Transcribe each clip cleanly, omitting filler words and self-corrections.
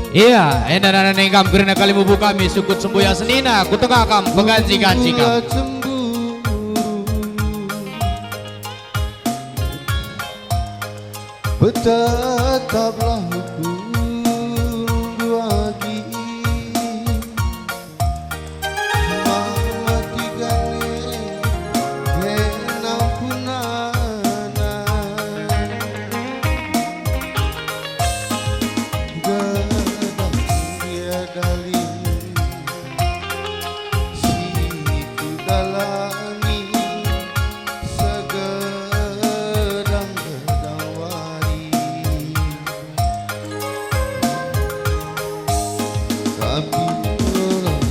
Iya, enak nengkam karena kali mubu kami sukut sembuya senina, kutengakam peganji-ganji kam. Betetaplah lagi mama tigane kenang punana gadang dia dali siku dalani segedang gedang wari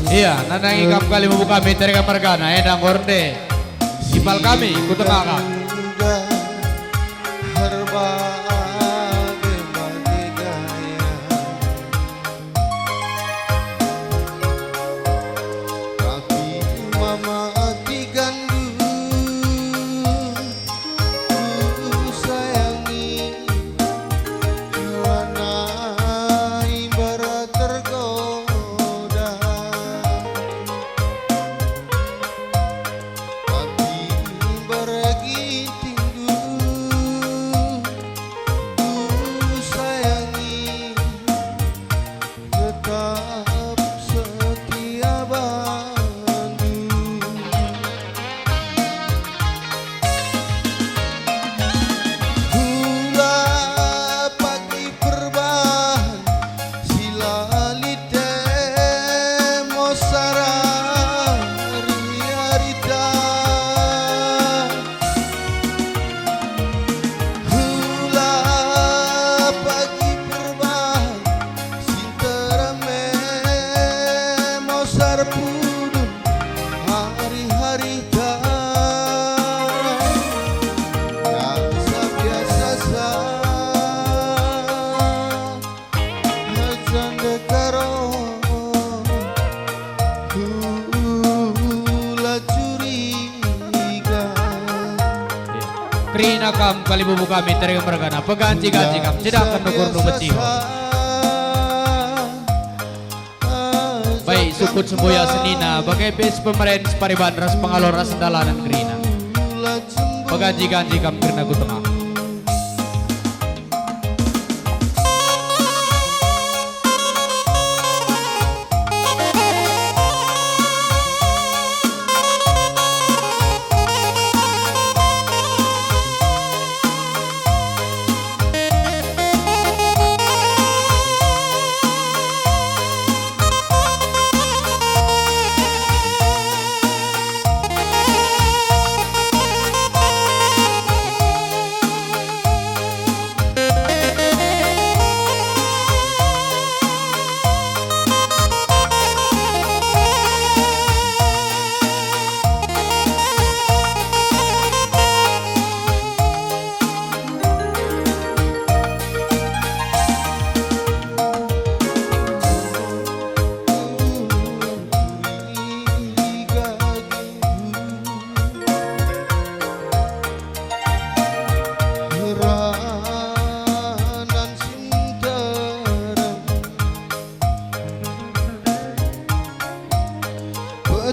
Iya, nanang ikam kali mubu kami terika pergana, edang gorde. Ipal kami, kutengakam. hari-hari biasa sa janda karo hula curiga Krina kam kali mubu kami terika pergana, peganji-ganji kam, tidak akan nukur numetiho. Baik, sukut semboya senina, bagai bes pemeren separiban ras pengalor ras dalanan Krina. Peganji-ganji kam Krina kutengah.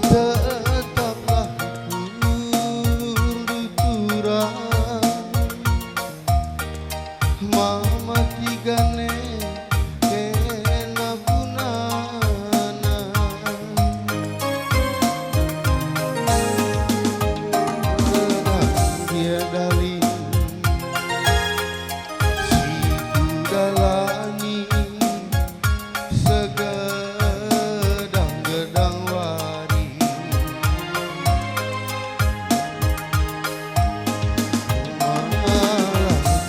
Tetaplah tuturang mama tigane kena punana sedang dia dali siku dalani segedang gedang wari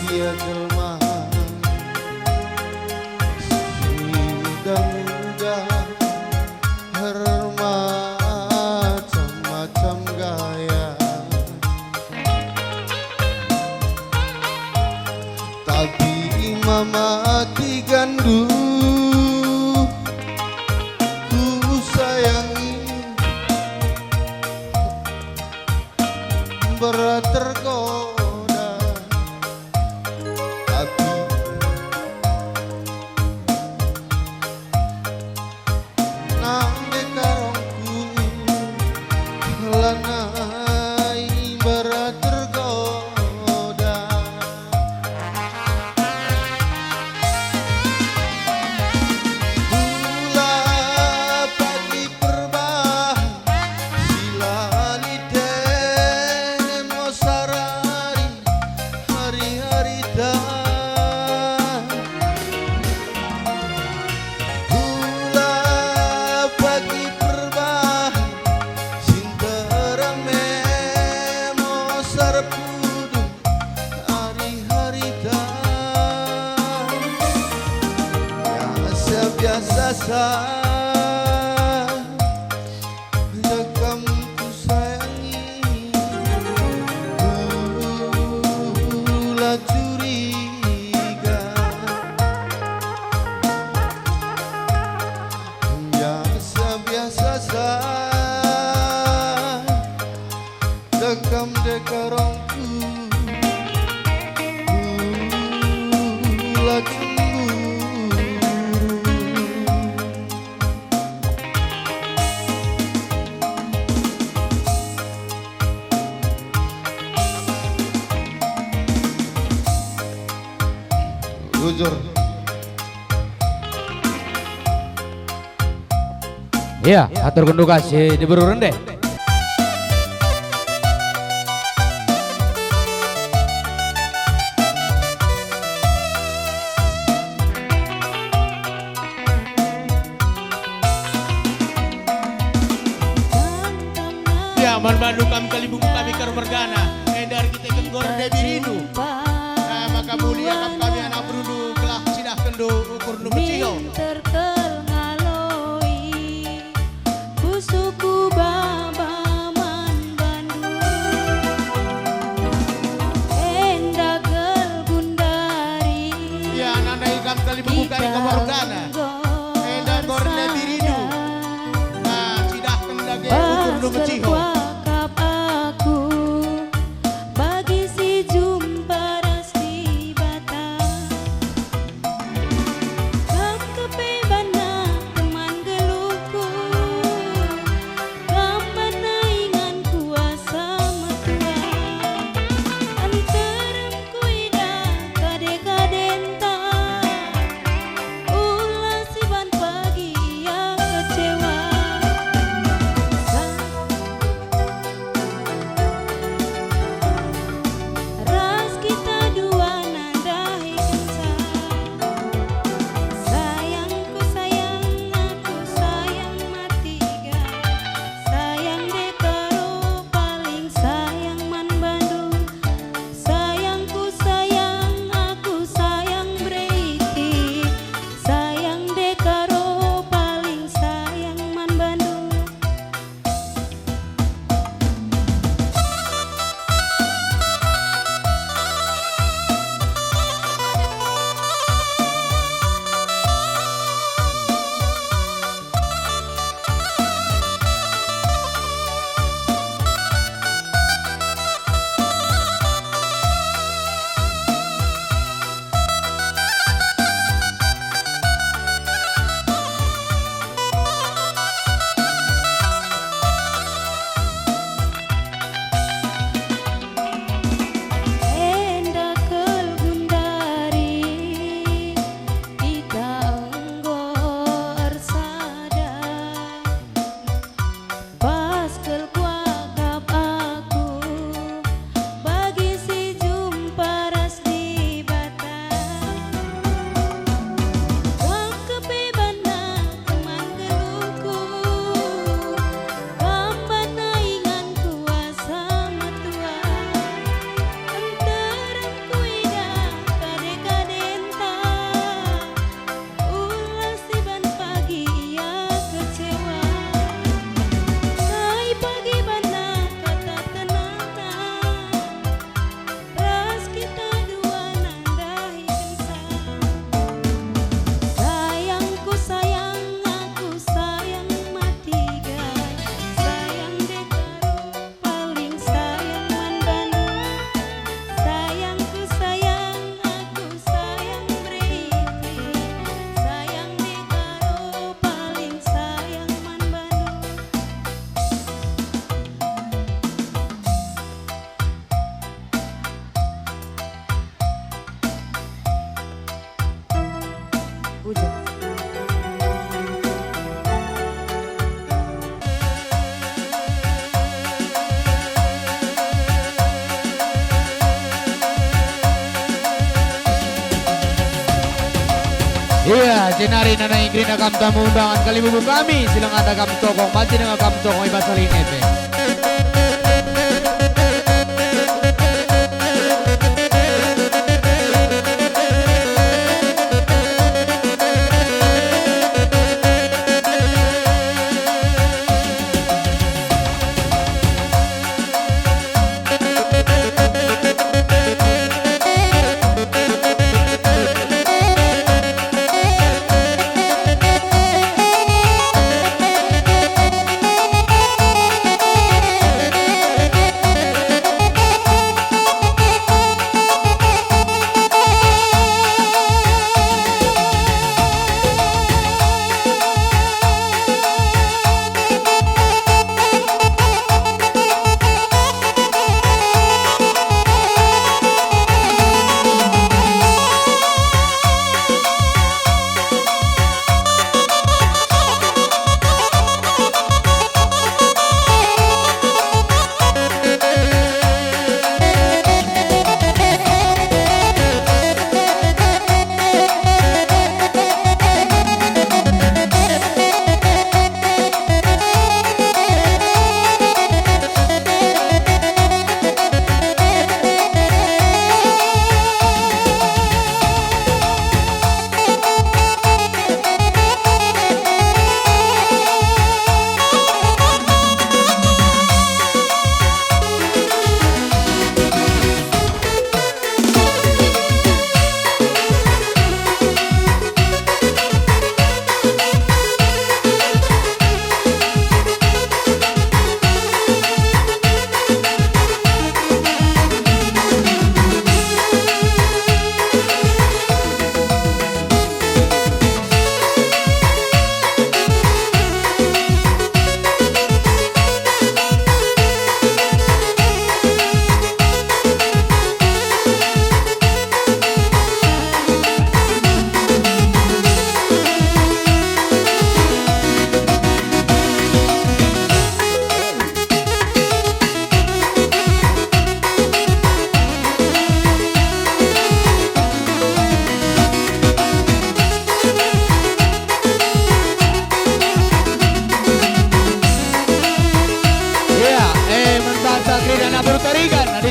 dia jelma sidang muda macam-macam gaya tapi mama digandu ku sayangi berat tergoda harita Gula pagi perbah Sinterang memo sarpudu hari-harita Biasa-biasa saja curiga biasa-biasa saja dekam dekarongku lagi jujur. Iya, atur kundu kasih di beruren deh. Ya, man Bandung kami kali buku kami Mergana, edar kita kenggor Debi Rindu. Maka mulia kami anak berudu kelah sidah kendo ukur nu kecil. Suku Babaman Bandung Endagel Gundari Ya nanda ikam kali membuka di Morgana Enda gorne biridu Nah sidah kendage ukur nu kecil aku bagi si Jumparas di Batam Kakepebana teman geluku Kampana ingan kuasa metua Anterem kuida kade-kadenta Ulah si ban pagi yang kecewa Ras kita dua nandai kensa Sayangku sayang aku sayang matiga Sayang dekaro paling sayang man Bandung Sayangku sayang aku sayang Breiti Sayang dekaro paling sayang man Bandung Endagel Gundari kita enggor sada Paskel kuagap aku bagi si Jumparas di Batam Kakepebana teman geluku Kampana ingan kuasa metua Anterem kuida kade-kadenta Ulah si ban pagi ia kecewa Kai pagi bana kata tenana Ras kita dua nandai kensa Sayangku sayang aku sayang matiga Sayang dekaro paling sayang man Bandung Sayangku sayang aku sayang Breiti Sayang dekaro paling sayang man Bandung Ujung Iya, jenari nanay grina kam tamu undangan kali bubu kami. Silang ada kam tokong, mati dengan kam tokong iba salinete.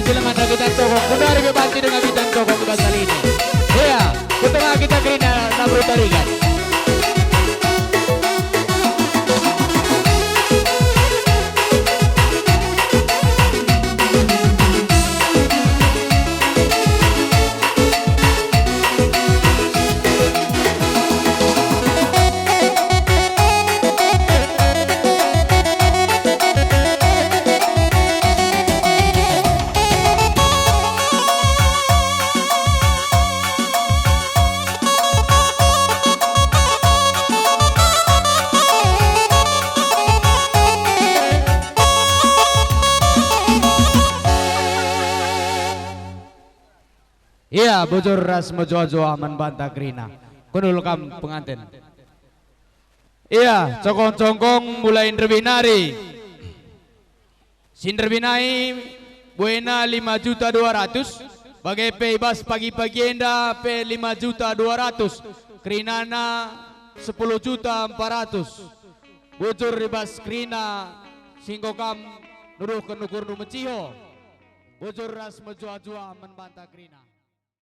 Silang ada kita tokong, kundari bebanti dengan bintang tokong ke basal ini. Iya, ketengah kita kerina nabru tarikan. Iya, bocor ras mojo-ojo aman bantah krina. Kunul kam pengantin. Iya, cokong-cokong mulai Indrbinari. Sindrbinai buena 5.200.000. Bagai bebas pagi-pagi enda pe 5.200.000. Krinana 10.400.000. Bocor ribas krina singgokam nuruh kenukur numeciho. Bocor ras mojo-ojo aman bantah krina.